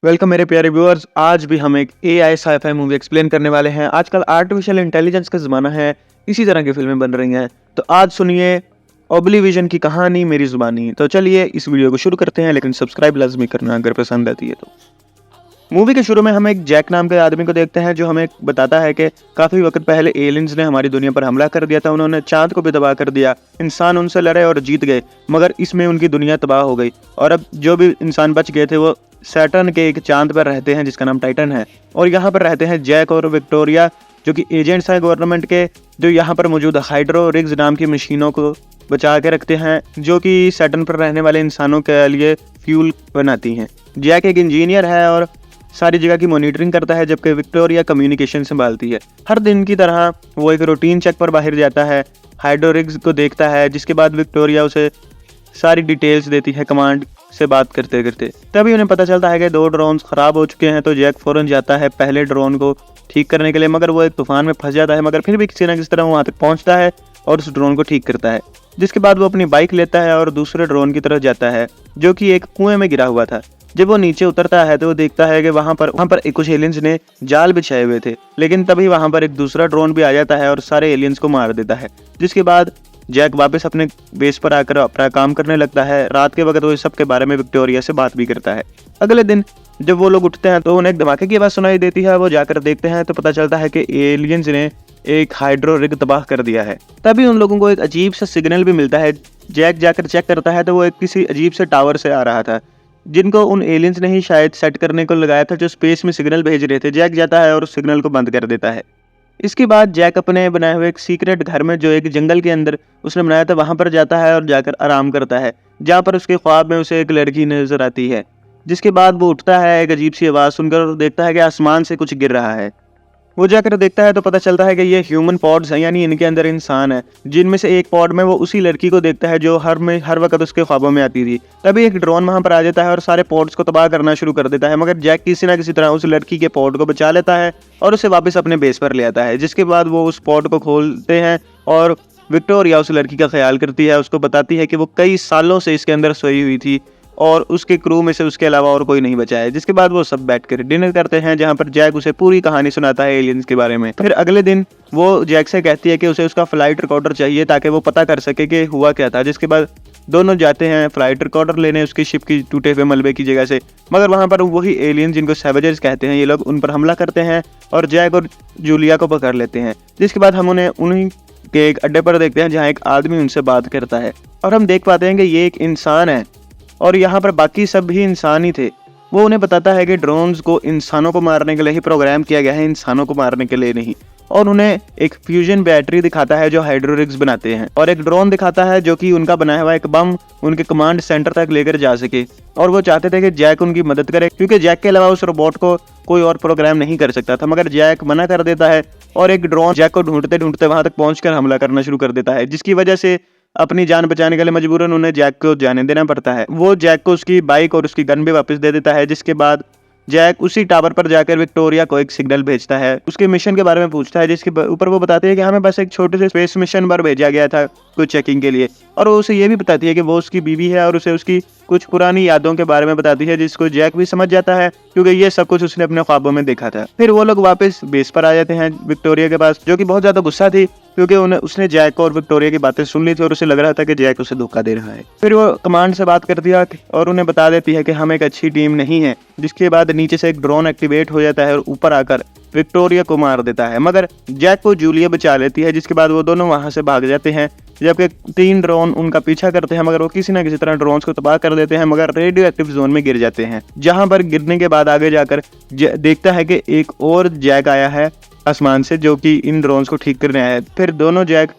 Welcome मेरे प्यारे viewers. आज भी हम एक एआई साईफाई मूवी एक्सप्लेन करने वाले हैं। आजकल आर्टिफिशियल इंटेलिजेंस का ज़माना है, इसी तरह की फिल्में बन रही हैं। तो आज सुनिए ओब्लिविजन की कहानी मेरी ज़ुबानी। तो चलिए इस वीडियो को शुरू करते हैं, लेकिन सब्सक्राइब लाजमी करना अगर पसंद आती है तो। मूवी के शुरू में हम एक जैक नाम के आदमी को देखते हैं, जो हमें बताता है कि काफ़ी वक्त पहले एलियंस ने हमारी दुनिया पर हमला कर दिया था। उन्होंने चांद को भी तबाह कर दिया। इंसान उनसे लड़े और जीत गए, मगर इसमें उनकी दुनिया तबाह हो गई। और अब जो भी इंसान बच गए थे वो सैटर्न के एक चांद पर रहते हैं जिसका नाम टाइटन है। और यहाँ पर रहते हैं जैक और विक्टोरिया, जो कि एजेंट्स हैं गवर्नमेंट के, जो यहाँ पर मौजूद हाइड्रो रिग्स नाम की मशीनों को बचा के रखते हैं, जो कि सैटर्न पर रहने वाले इंसानों के लिए फ्यूल बनाती हैं। जैक एक इंजीनियर है और सारी जगह की मॉनिटरिंग करता है, जबकि विक्टोरिया कम्युनिकेशन संभालती है। हर दिन की तरह वो एक रूटीन चेक पर बाहर जाता है, हाइड्रो रिग्स को देखता है, जिसके बाद विक्टोरिया उसे सारी डिटेल्स देती है कमांड से बात करते करते। तभी उन्हें पता चलता है कि 2 ड्रोन्स खराब हो चुके हैं। तो जैक फौरन जाता है पहले ड्रोन को ठीक करने के लिए, मगर वो एक तूफान में फंस जाता है। मगर फिर भी किसी न किसी तरह वहाँ तक पहुँचता है और उस ड्रोन को ठीक करता है। जिसके बाद वो अपनी बाइक लेता है और दूसरे ड्रोन की तरफ जाता है, जो कि एक कुएं में गिरा हुआ था। जब वो नीचे उतरता है तो वो देखता है कि वहाँ पर कुछ एलियंस ने जाल बिछाए हुए थे। लेकिन तभी वहाँ पर एक दूसरा ड्रोन भी आ जाता है और सारे एलियंस को मार देता है। जिसके बाद जैक वापस अपने बेस पर आकर अपना काम करने लगता है। रात के वक्त वो इस सब के बारे में विक्टोरिया से बात भी करता है। अगले दिन जब वो लोग उठते हैं तो उन्हें एक धमाके की आवाज़ सुनाई देती है। वो जाकर देखते हैं तो पता चलता है कि एलियंस ने एक हाइड्रो रिग तबाह कर दिया है। तभी उन लोगों को एक अजीब सा सिग्नल भी मिलता है। जैक जाकर चेक करता है तो वो एक किसी अजीब से टावर से आ रहा था, जिनको उन एलियंस ने ही शायद सेट करने को लगाया था, जो स्पेस में सिग्नल भेज रहे थे। जैक जाता है और उस सिग्नल को बंद कर देता है। इसके बाद जैक अपने बनाए हुए एक सीक्रेट घर में, जो एक जंगल के अंदर उसने बनाया था, वहां पर जाता है और जाकर आराम करता है, जहां पर उसके ख्वाब में उसे एक लड़की नजर आती है। जिसके बाद वो उठता है एक अजीब सी आवाज़ सुनकर और देखता है कि आसमान से कुछ गिर रहा है। वो जाकर देखता है तो पता चलता है कि ये ह्यूमन पॉड्स हैं, यानी इनके अंदर इंसान है। जिनमें से एक पॉड में वो उसी लड़की को देखता है जो हर वक्त उसके ख्वाबों में आती थी। तभी एक ड्रोन वहां पर आ जाता है और सारे पॉड्स को तबाह करना शुरू कर देता है, मगर जैक किसी ना किसी तरह उस लड़की के पॉड को बचा लेता है और उसे वापस अपने बेस पर ले आता है। जिसके बाद वो उस पॉड को खोलते हैं और विक्टोरिया उस लड़की का ख्याल करती है। उसको बताती है कि वो कई सालों से इसके अंदर सोई हुई थी और उसके क्रू में से उसके अलावा और कोई नहीं बचा है। जिसके बाद वो सब बैठकर डिनर करते हैं, जहां पर जैक उसे पूरी कहानी सुनाता है एलियंस के बारे में। फिर अगले दिन वो जैक से कहती है कि उसे उसका फ्लाइट रिकॉर्डर चाहिए ताकि वो पता कर सके कि हुआ क्या था। जिसके बाद दोनों जाते हैं फ्लाइट रिकॉर्डर लेने उसकी शिप की टूटे हुए मलबे की जगह से। मगर वहां पर वही एलियंस, जिनको सैवेजेस कहते हैं, ये लोग उन पर हमला करते हैं और जैक और जूलिया को पकड़ लेते हैं। जिसके बाद हम उन्हें उन्हीं के एक अड्डे पर देखते हैं, जहाँ एक आदमी उनसे बात करता है और हम देख पाते हैं कि ये एक इंसान है और यहाँ पर बाकी सब भी इंसान ही थे। वो उन्हें बताता है कि ड्रोन्स को इंसानों को मारने के लिए ही प्रोग्राम किया गया है, इंसानों को मारने के लिए नहीं। और उन्हें एक फ्यूजन बैटरी दिखाता है जो हाइड्रोरिग्स बनाते हैं, और एक ड्रोन दिखाता है जो कि उनका बनाया हुआ एक बम उनके कमांड सेंटर तक लेकर जा सके। और वो चाहते थे कि जैक उनकी मदद करे, क्योंकि जैक के अलावा उस रोबोट को कोई और प्रोग्राम नहीं कर सकता था। मगर जैक मना कर देता है और एक ड्रोन जैक को ढूंढते ढूंढते वहां तक पहुंचकर हमला करना शुरू कर देता है, जिसकी वजह से अपनी जान बचाने के लिए मजबूरन उन्हें जैक को जाने देना पड़ता है। वो जैक को उसकी बाइक और उसकी गन भी वापस दे देता है। जिसके बाद जैक उसी टावर पर जाकर विक्टोरिया को एक सिग्नल भेजता है, उसके मिशन के बारे में पूछता है, जिसके ऊपर वो बताती है कि हमें बस एक छोटे से स्पेस मिशन पर भेजा गया था कुछ चेकिंग के लिए। और वो उसे ये भी बताती है कि वो उसकी बीवी है और उसे उसकी कुछ पुरानी यादों के बारे में बताती है, जिसको जैक भी समझ जाता है क्योंकि ये सब कुछ उसने अपने ख्वाबों में देखा था। फिर वो लोग वापस बेस पर आ जाते हैं विक्टोरिया के पास, जो कि बहुत ज्यादा गुस्सा थी क्योंकि उसने जैक और विक्टोरिया की बातें सुन ली थी और उसे लग रहा था कि जैक उसे धोखा दे रहा है। फिर वो कमांड से बात करती है और उन्हें बता देती है कि हम एक अच्छी टीम नहीं है। जिसके बाद नीचे से एक ड्रोन एक्टिवेट हो जाता है और ऊपर आकर विक्टोरिया को मार देता है, मगर जैक को जूलिया बचा लेती है। जिसके बाद वो दोनों वहां से भाग जाते हैं, जबकि 3 ड्रोन उनका पीछा करते हैं, मगर वो किसी न किसी तरह ड्रोन्स को तबाह कर देते हैं, मगर रेडियो एक्टिव जोन में गिर जाते हैं। जहां पर गिरने के बाद आगे जाकर देखता है कि एक और जैक आया है आसमान से, जो कि इन ड्रोन्स को ठीक करने आया है। फिर दोनों जैक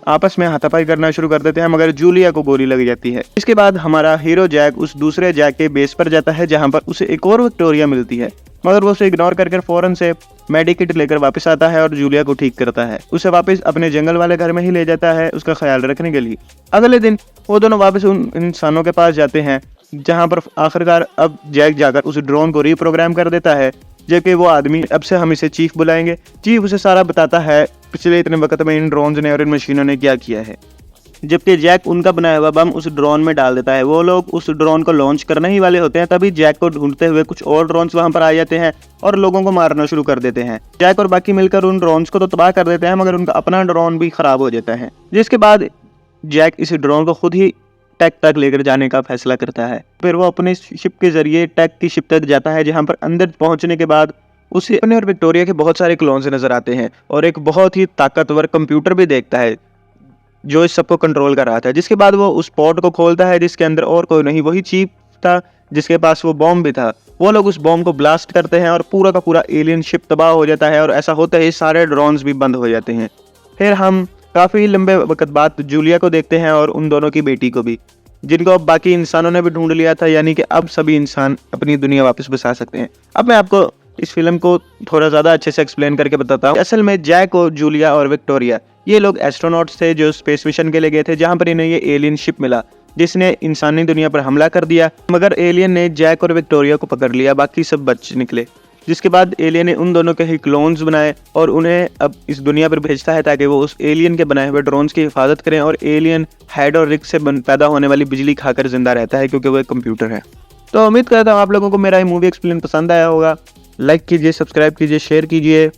आपस में हाथापाई करना शुरू कर देते हैं, मगर जूलिया को गोली लग जाती है। इसके बाद हमारा हीरो जैक उस दूसरे जैक के बेस पर जाता है, जहां पर उसे एक और विक्टोरिया मिलती है, मगर वो उसे इग्नोर करके फौरन से मेडिकिट लेकर वापस आता है और जूलिया को ठीक करता है। उसे वापस अपने जंगल वाले घर में ही ले जाता है उसका ख्याल रखने के लिए। अगले दिन वो दोनों वापस उन इंसानों के पास जाते हैं, जहां पर आखिरकार अब जैक जाकर उस ड्रोन को रीप्रोग्राम कर देता है, जबकि वो आदमी, अब से हम इसे चीफ बुलाएंगे, चीफ उसे सारा बताता है पिछले इतने वक्त में इन ड्रोन्स ने और इन मशीनों ने क्या किया है। जबकि जैक उनका बनाया हुआ बम उस ड्रोन में डाल देता है। वो लोग उस ड्रोन को लॉन्च करने ही वाले होते हैं, तभी जैक को ढूंढते हुए कुछ और ड्रोन्स वहां पर आ जाते हैं और लोगों को मारना शुरू कर देते हैं। जैक और बाकी मिलकर उन ड्रोन्स को तो तबाह कर देते हैं, मगर उनका अपना ड्रोन भी खराब हो जाता है। जिसके बाद जैक इस ड्रोन को खुद ही टेक तक लेकर जाने का फैसला करता है। फिर वो अपने शिप के जरिए टेक की शिप तक जाता है, जहां पर अंदर पहुंचने के बाद उसे अपने और विक्टोरिया के बहुत सारे क्लोन्स नजर आते हैं और एक बहुत ही ताकतवर कंप्यूटर भी देखता है जो इस सबको कंट्रोल कर रहा था। जिसके बाद वो उस पॉड को खोलता है जिसके अंदर और कोई नहीं, वही चीफ था जिसके पास वो बॉम्ब भी था। वो लोग उस बॉम्ब को ब्लास्ट करते हैं और पूरा का पूरा एलियन शिप तबाह हो जाता है, और ऐसा होता है सारे ड्रोन्स भी बंद हो जाते हैं। फिर हम काफी लंबे वक्त बाद जूलिया को देखते हैं और उन दोनों की बेटी को भी, जिनको अब बाकी इंसानों ने भी ढूंढ लिया था, यानी कि अब सभी इंसान अपनी दुनिया वापस बसा सकते हैं। अब मैं आपको इस फिल्म को थोड़ा ज़्यादा अच्छे से एक्सप्लेन करके बताता हूँ। असल में जैक और जूलिया और विक्टोरिया ये लोग एस्ट्रोनॉट्स थे जो स्पेस मिशन के लिए गए थे, जहाँ पर इन्हें ये एलियन शिप मिला जिसने इंसानी दुनिया पर हमला कर दिया, मगर एलियन ने जैक और विक्टोरिया को पकड़ लिया, बाकी सब बच निकले। जिसके बाद एलियन ने उन दोनों के ही क्लोन्स बनाए और उन्हें अब इस दुनिया पर भेजता है ताकि वो उस एलियन के बनाए हुए ड्रोन्स की हिफाजत करें, और एलियन हेड और रिक से पैदा होने वाली बिजली खाकर जिंदा रहता है क्योंकि वो एक कंप्यूटर है। तो उम्मीद करता हूँ आप लोगों को मेरा ये मूवी एक्सप्लेन पसंद आया होगा। लाइक कीजिए, सब्सक्राइब कीजिए, शेयर कीजिए,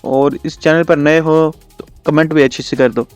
और इस चैनल पर नए हो तो कमेंट भी अच्छे से कर दो।